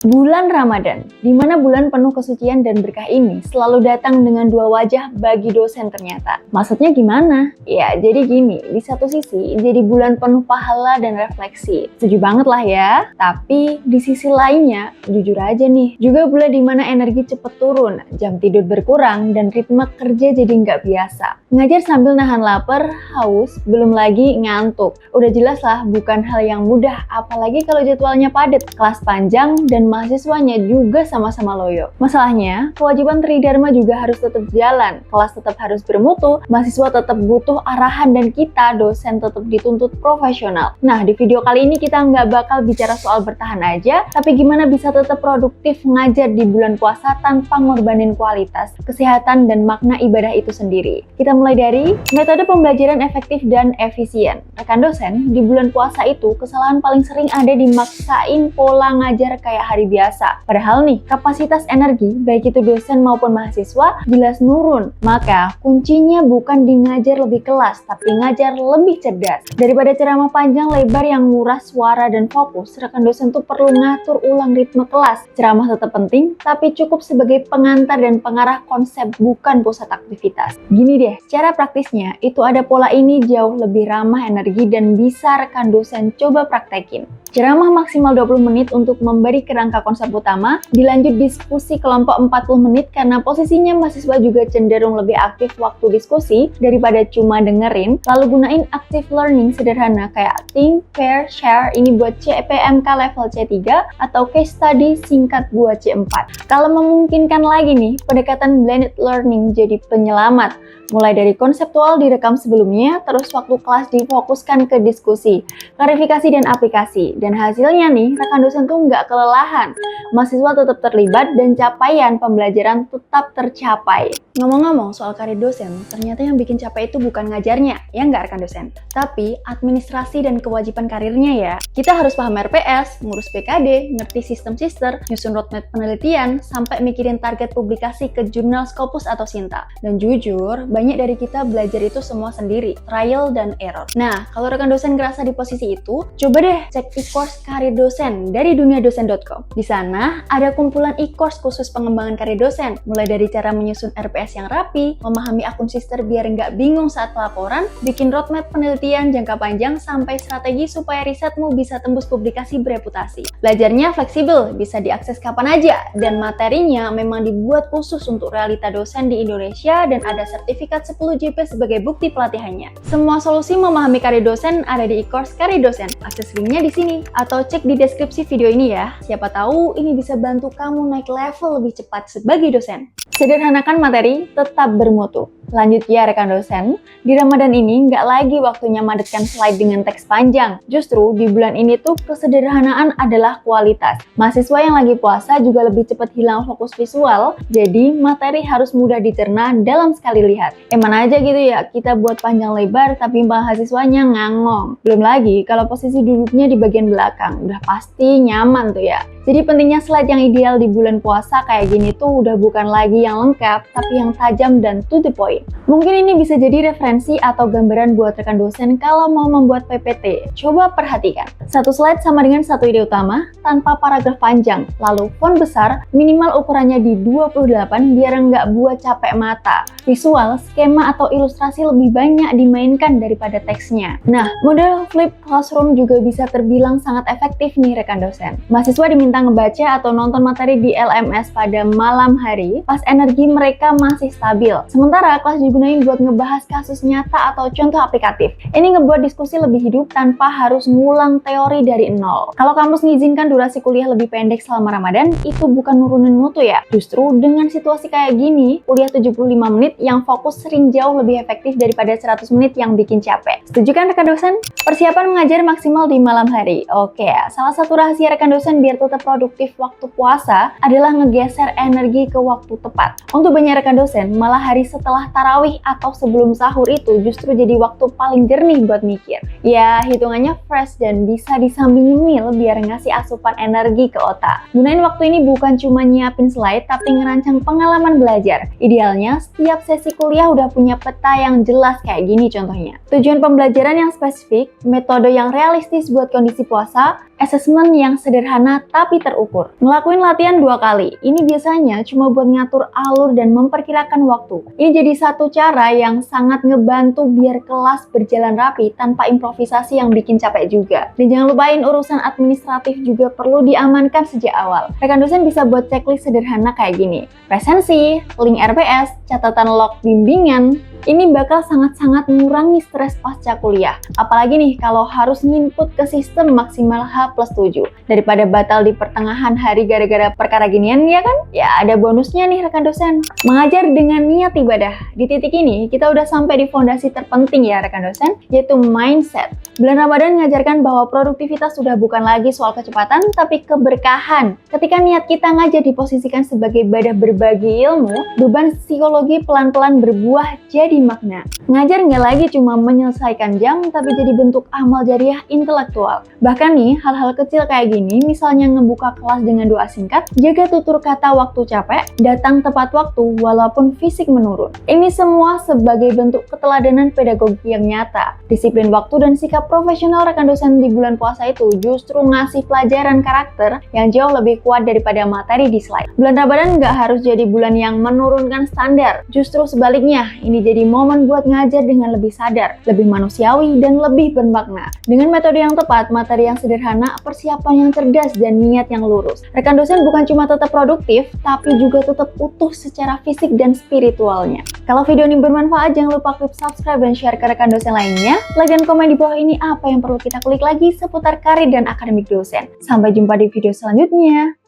Bulan Ramadan, di mana bulan penuh kesucian dan berkah ini selalu datang dengan dua wajah bagi dosen ternyata. Maksudnya gimana? Ya, jadi gini, di satu sisi jadi bulan penuh pahala dan refleksi. Setuju banget lah ya. Tapi di sisi lainnya, jujur aja nih, juga bulan di mana energi cepet turun, jam tidur berkurang, dan ritme kerja jadi nggak biasa. Ngajar sambil nahan lapar, haus, belum lagi ngantuk. Udah jelas lah bukan hal yang mudah, apalagi kalau jadwalnya padat, kelas panjang, dan mahasiswanya juga sama-sama loyo. Masalahnya, kewajiban tridharma juga harus tetap jalan, kelas tetap harus bermutu, mahasiswa tetap butuh arahan, dan kita, dosen, tetap dituntut profesional. Nah, di video kali ini kita nggak bakal bicara soal bertahan aja, tapi gimana bisa tetap produktif ngajar di bulan puasa tanpa ngorbanin kualitas, kesehatan, dan makna ibadah itu sendiri. Kita mulai dari metode pembelajaran efektif dan efisien. Rekan dosen, di bulan puasa itu kesalahan paling sering ada di maksain pola ngajar kayak hari biasa. Padahal nih, kapasitas energi, baik itu dosen maupun mahasiswa, jelas nurun. Maka, kuncinya bukan di ngajar lebih kelas, tapi ngajar lebih cerdas. Daripada ceramah panjang lebar yang nguras suara dan fokus, rekan dosen tuh perlu ngatur ulang ritme kelas. Ceramah tetap penting, tapi cukup sebagai pengantar dan pengarah konsep, bukan pusat aktivitas. Gini deh, cara praktisnya, itu ada pola ini jauh lebih ramah energi dan bisa rekan dosen coba praktekin. Ceramah maksimal 20 menit untuk memberi kerangka konsep utama, dilanjut diskusi kelompok 40 menit karena posisinya mahasiswa juga cenderung lebih aktif waktu diskusi daripada cuma dengerin, lalu gunain active learning sederhana kayak think, pair, share, ini buat CPMK level C3 atau case study singkat buat C4. Kalau memungkinkan lagi nih, pendekatan blended learning jadi penyelamat. Mulai dari konseptual direkam sebelumnya, terus waktu kelas difokuskan ke diskusi, klarifikasi dan aplikasi. Dan hasilnya nih, rekan dosen tuh nggak kelelahan. Mahasiswa tetap terlibat dan capaian pembelajaran tetap tercapai. Ngomong-ngomong soal karir dosen, ternyata yang bikin capek itu bukan ngajarnya, ya nggak rekan dosen? Tapi administrasi dan kewajiban karirnya ya. Kita harus paham RPS, ngurus PKD, ngerti sistem sister, nyusun roadmap penelitian, sampai mikirin target publikasi ke jurnal Scopus atau Sinta. Dan jujur, banyak dari kita belajar itu semua sendiri, trial dan error. Nah, kalau rekan dosen ngerasa di posisi itu, coba deh cek e-course karir dosen dari duniadosen.com. Di sana ada kumpulan e-course khusus pengembangan karir dosen, mulai dari cara menyusun RPS yang rapi, memahami akun sister biar nggak bingung saat pelaporan, bikin roadmap penelitian jangka panjang, sampai strategi supaya risetmu bisa tembus publikasi bereputasi. Belajarnya fleksibel, bisa diakses kapan aja, dan materinya memang dibuat khusus untuk realita dosen di Indonesia dan ada sertifikat 10 JP sebagai bukti pelatihannya. Semua solusi memahami karir dosen ada di e-course karir dosen. Akses linknya di sini atau cek di deskripsi video ini ya. Siapa tahu ini bisa bantu kamu naik level lebih cepat sebagai dosen. Sederhanakan materi, tetap bermutu. Lanjut ya rekan dosen, di Ramadan ini nggak lagi waktunya madatkan slide dengan teks panjang. Justru di bulan ini tuh kesederhanaan adalah kualitas. Mahasiswa yang lagi puasa juga lebih cepat hilang fokus visual, jadi materi harus mudah dicerna dalam sekali lihat. Mana aja gitu ya, kita buat panjang lebar tapi mahasiswanya ngangong. Belum lagi kalau posisi duduknya di bagian belakang, udah pasti nyaman tuh ya. Jadi pentingnya slide yang ideal di bulan puasa kayak gini tuh udah bukan lagi yang lengkap, tapi yang tajam dan to the point. Mungkin ini bisa jadi referensi atau gambaran buat rekan dosen kalau mau membuat PPT. Coba perhatikan. Satu slide sama dengan satu ide utama, tanpa paragraf panjang. Lalu font besar, minimal ukurannya di 28 biar nggak buat capek mata. Visual, skema atau ilustrasi lebih banyak dimainkan daripada teksnya. Nah, model flip classroom juga bisa terbilang sangat efektif nih rekan dosen. Mahasiswa diminta ngebaca atau nonton materi di LMS pada malam hari, pas energi mereka masih stabil. Sementara kelas digunain buat ngebahas kasus nyata atau contoh aplikatif. Ini ngebuat diskusi lebih hidup tanpa harus ngulang teori dari nol. Kalau kampus mengizinkan durasi kuliah lebih pendek selama Ramadan, itu bukan nurunin mutu ya. Justru dengan situasi kayak gini, kuliah 75 menit yang fokus sering jauh lebih efektif daripada 100 menit yang bikin capek. Setuju kan rekan dosen? Persiapan mengajar maksimal di malam hari. Oke, salah satu rahasia rekan dosen biar tetap produktif waktu puasa adalah ngegeser energi ke waktu tepat. Untuk banyak rekan dosen, malah hari setelah tarawih atau sebelum sahur itu justru jadi waktu paling jernih buat mikir. Ya, hitungannya fresh dan bisa disambi nyemil biar ngasih asupan energi ke otak. Gunain waktu ini bukan cuma nyiapin slide, tapi ngerancang pengalaman belajar. Idealnya, setiap sesi kuliah udah punya peta yang jelas kayak gini contohnya. Tujuan pembelajaran yang spesifik, metode yang realistis buat kondisi puasa, asesmen yang sederhana tapi tapi terukur. Ngelakuin latihan 2 kali, ini biasanya cuma buat ngatur alur dan memperkirakan waktu. Ini jadi satu cara yang sangat ngebantu biar kelas berjalan rapi tanpa improvisasi yang bikin capek juga. Dan jangan lupain urusan administratif juga perlu diamankan sejak awal. Rekan dosen bisa buat checklist sederhana kayak gini. Presensi, link RPS, catatan log bimbingan. Ini bakal sangat-sangat mengurangi stres pasca kuliah. Apalagi nih kalau harus nginput ke sistem maksimal H+7. Daripada batal di pertengahan hari gara-gara perkara ginian, ya kan? Ya ada bonusnya nih rekan dosen. Mengajar dengan niat ibadah. Di titik ini kita udah sampai di fondasi terpenting ya rekan dosen, yaitu mindset. Bulan Ramadan mengajarkan bahwa produktivitas sudah bukan lagi soal kecepatan, tapi keberkahan. Ketika niat kita ngajar diposisikan sebagai ibadah berbagi ilmu, beban psikologi pelan-pelan berbuah jadi makna. Ngajar nggak lagi cuma menyelesaikan jam, tapi jadi bentuk amal jariah intelektual. Bahkan nih, hal-hal kecil kayak gini, misalnya ngebuka kelas dengan doa singkat, jaga tutur kata waktu capek, datang tepat waktu walaupun fisik menurun. Ini semua sebagai bentuk keteladanan pedagogi yang nyata. Disiplin waktu dan sikap profesional rekan dosen di bulan puasa itu justru ngasih pelajaran karakter yang jauh lebih kuat daripada materi di slide. Bulan Ramadan nggak harus jadi bulan yang menurunkan standar. Justru sebaliknya, ini jadi momen buat ngajar dengan lebih sadar, lebih manusiawi, dan lebih bermakna. Dengan metode yang tepat, materi yang sederhana, persiapan yang cerdas, dan niat yang lurus. Rekan dosen bukan cuma tetap produktif, tapi juga tetap utuh secara fisik dan spiritualnya. Kalau video ini bermanfaat, jangan lupa klik subscribe dan share ke rekan dosen lainnya. Like dan komen di bawah ini apa yang perlu kita klik lagi seputar karir dan akademik dosen. Sampai jumpa di video selanjutnya.